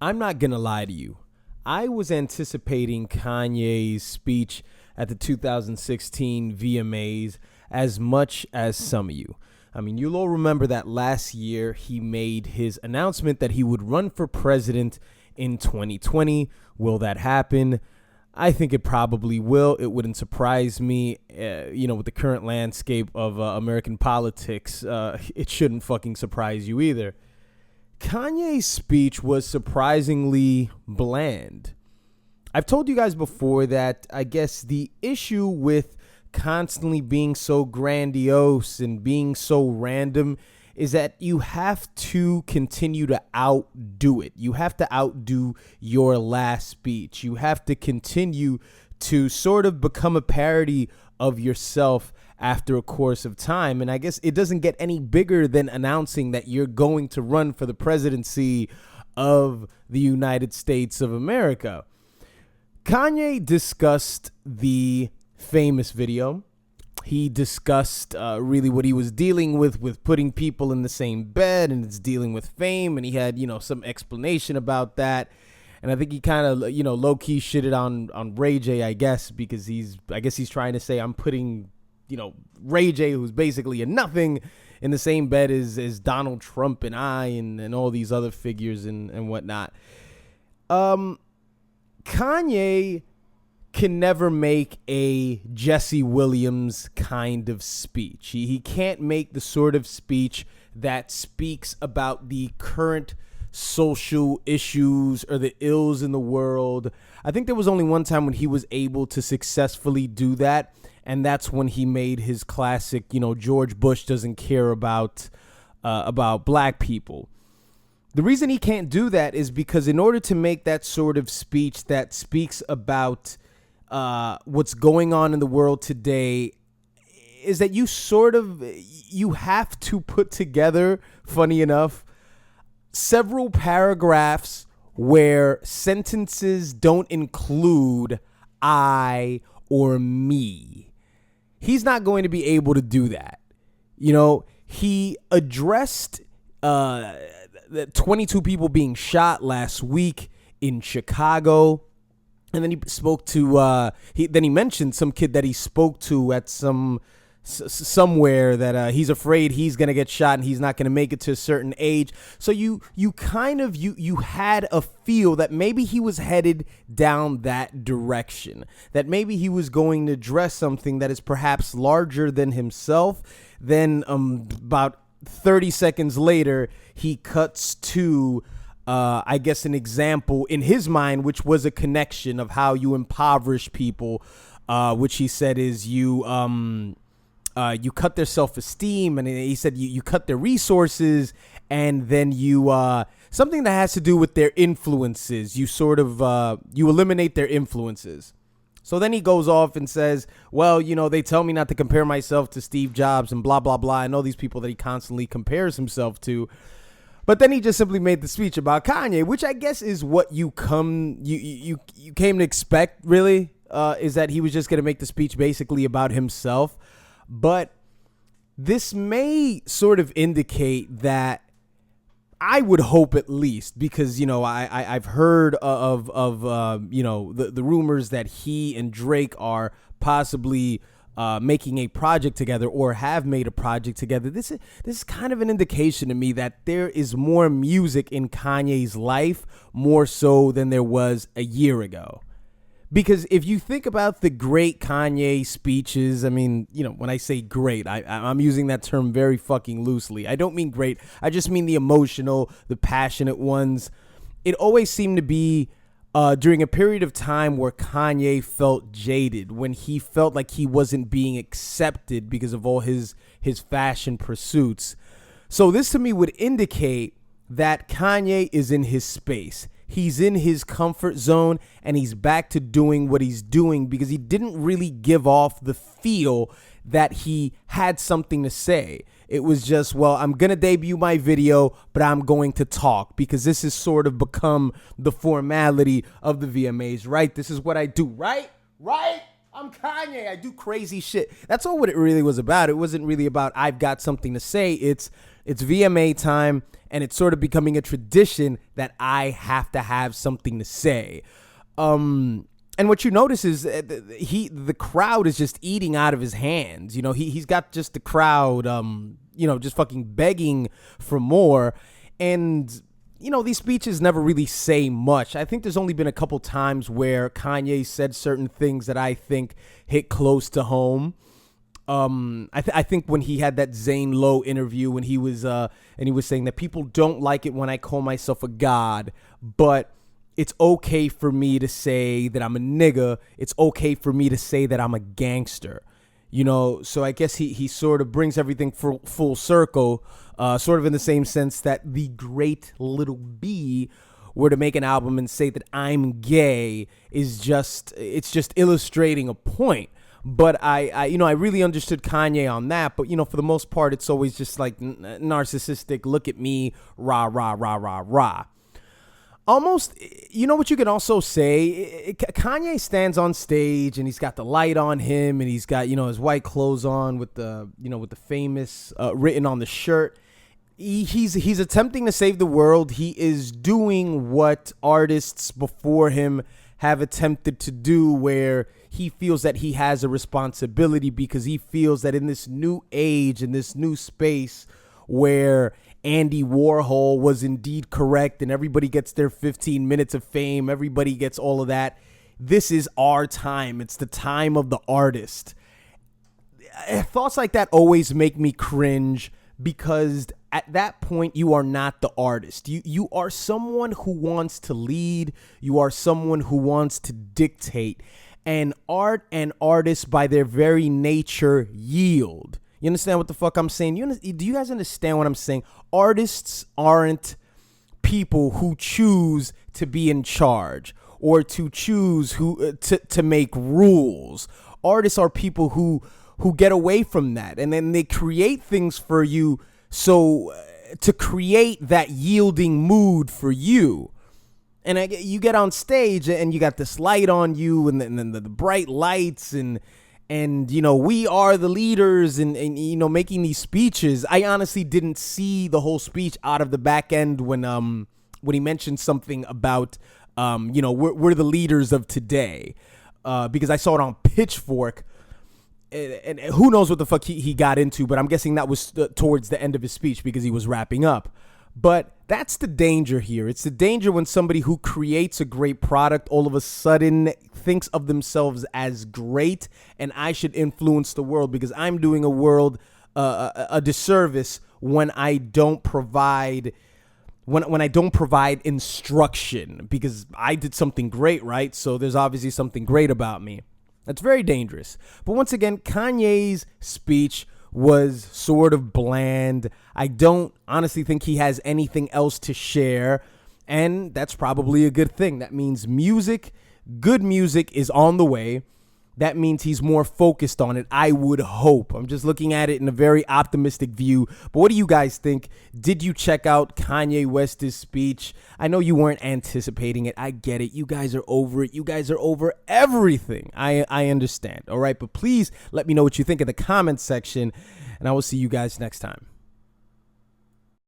I'm not going to lie to you. I was anticipating Kanye's speech at the 2016 VMAs as much as some of you. I mean, you'll all remember that last year he made his announcement that he would run for president in 2020. Will that happen? I think it probably will. It wouldn't surprise me, with the current landscape of American politics. It shouldn't fucking surprise you either. Kanye's speech was surprisingly bland. I've told you guys before that I guess the issue with constantly being so grandiose and being so random is that you have to continue to outdo it. You have to outdo your last speech. You have to continue to sort of become a parody of yourself after a course of time. And I guess it doesn't get any bigger than announcing that you're going to run for the presidency of the United States of America. Kanye discussed the famous video. He discussed really what he was dealing with putting people in the same bed, and it's dealing with fame. And he had, some explanation about that. And I think he kind of, low-key shitted on Ray J, I guess, because he's trying to say I'm putting, Ray J, who's basically a nothing, in the same bed as Donald Trump and and all these other figures and whatnot. Kanye can never make a Jesse Williams kind of speech. He can't make the sort of speech that speaks about the current social issues or the ills in the world. I think there was only one time when he was able to successfully do that, and that's when he made his classic, George Bush doesn't care about black people. The reason he can't do that is because in order to make that sort of speech that speaks about what's going on in the world today, is that you have to put together, funny enough, several paragraphs where sentences don't include I or me. He's not going to be able to do that. He addressed the 22 people being shot last week in Chicago. And then he spoke to, he mentioned some kid that he spoke to at somewhere that he's afraid he's going to get shot and he's not going to make it to a certain age. So you had a feel that maybe he was headed down that direction, that maybe he was going to address something that is perhaps larger than himself. Then about 30 seconds later, he cuts to I guess an example in his mind, which was a connection of how you impoverish people, which he said is you cut their self-esteem, and he said you cut their resources, and then you something that has to do with their influences. You sort of you eliminate their influences. So then he goes off and says, well, they tell me not to compare myself to Steve Jobs and blah, blah, blah, and all these people that he constantly compares himself to. But then he just simply made the speech about Kanye, which I guess is what you came to expect, really, is that he was just going to make the speech basically about himself. But this may sort of indicate that, I would hope at least, because, I've heard of the rumors that he and Drake are possibly making a project together or have made a project together. This is kind of an indication to me that there is more music in Kanye's life, more so than there was a year ago. Because if you think about the great Kanye speeches, I mean, when I say great, I'm using that term very fucking loosely. I don't mean great. I just mean the emotional, the passionate ones. It always seemed to be during a period of time where Kanye felt jaded, when he felt like he wasn't being accepted because of all his fashion pursuits. So this to me would indicate that Kanye is in his space. He's in his comfort zone, and he's back to doing what he's doing because he didn't really give off the feel that he had something to say. It was just, well, I'm going to debut my video, but I'm going to talk because this has sort of become the formality of the VMAs, right? This is what I do, right? I'm Kanye. I do crazy shit. That's all what it really was about. It wasn't really about I've got something to say. It's It's VMA time, and it's sort of becoming a tradition that I have to have something to say. And what you notice is the crowd is just eating out of his hands. He's got just the crowd, just fucking begging for more. And, these speeches never really say much. I think there's only been a couple times where Kanye said certain things that I think hit close to home. I think when he had that Zane Lowe interview when he was saying that people don't like it when I call myself a god, but it's okay for me to say that I'm a nigga. It's okay for me to say that I'm a gangster. So I guess he sort of brings everything full circle, sort of in the same sense that the great Little B were to make an album and say that I'm gay it's just illustrating a point. But I really understood Kanye on that. But, for the most part, it's always just like narcissistic, look at me, rah, rah, rah, rah, rah. Almost, what you can also say, Kanye stands on stage and he's got the light on him and he's got, his white clothes on with the famous written on the shirt. He's attempting to save the world. He is doing what artists before him have attempted to do, where he feels that he has a responsibility because he feels that in this new age, in this new space where Andy Warhol was indeed correct and everybody gets their 15 minutes of fame, everybody gets all of that. This is our time. It's the time of the artist. Thoughts like that always make me cringe because at that point you are not the artist. You are someone who wants to lead. You are someone who wants to dictate. And art and artists by their very nature yield. You understand what the fuck I'm saying? Do you guys understand what I'm saying? Artists aren't people who choose to be in charge or to choose to make rules. Artists are people who get away from that, and then they create things for you to create that yielding mood for you. And you get on stage and you got this light on you and then the bright lights and we are the leaders and making these speeches. I honestly didn't see the whole speech out of the back end when he mentioned something about we're the leaders of today, because I saw it on Pitchfork. And who knows what the fuck he got into, but I'm guessing that was towards the end of his speech because he was wrapping up. But that's the danger here. It's the danger when somebody who creates a great product all of a sudden thinks of themselves as great and I should influence the world because I'm doing a world a disservice when I don't provide when I don't provide instruction because I did something great, right? So there's obviously something great about me. That's very dangerous. But once again, Kanye's speech was sort of bland. I don't honestly think he has anything else to share, and that's probably a good thing. That means good music is on the way. That means he's more focused on it, I would hope. I'm just looking at it in a very optimistic view. But what do you guys think? Did you check out Kanye West's speech? I know you weren't anticipating it. I get it. You guys are over it. You guys are over everything. I understand. All right. But please let me know what you think in the comments section, and I will see you guys next time.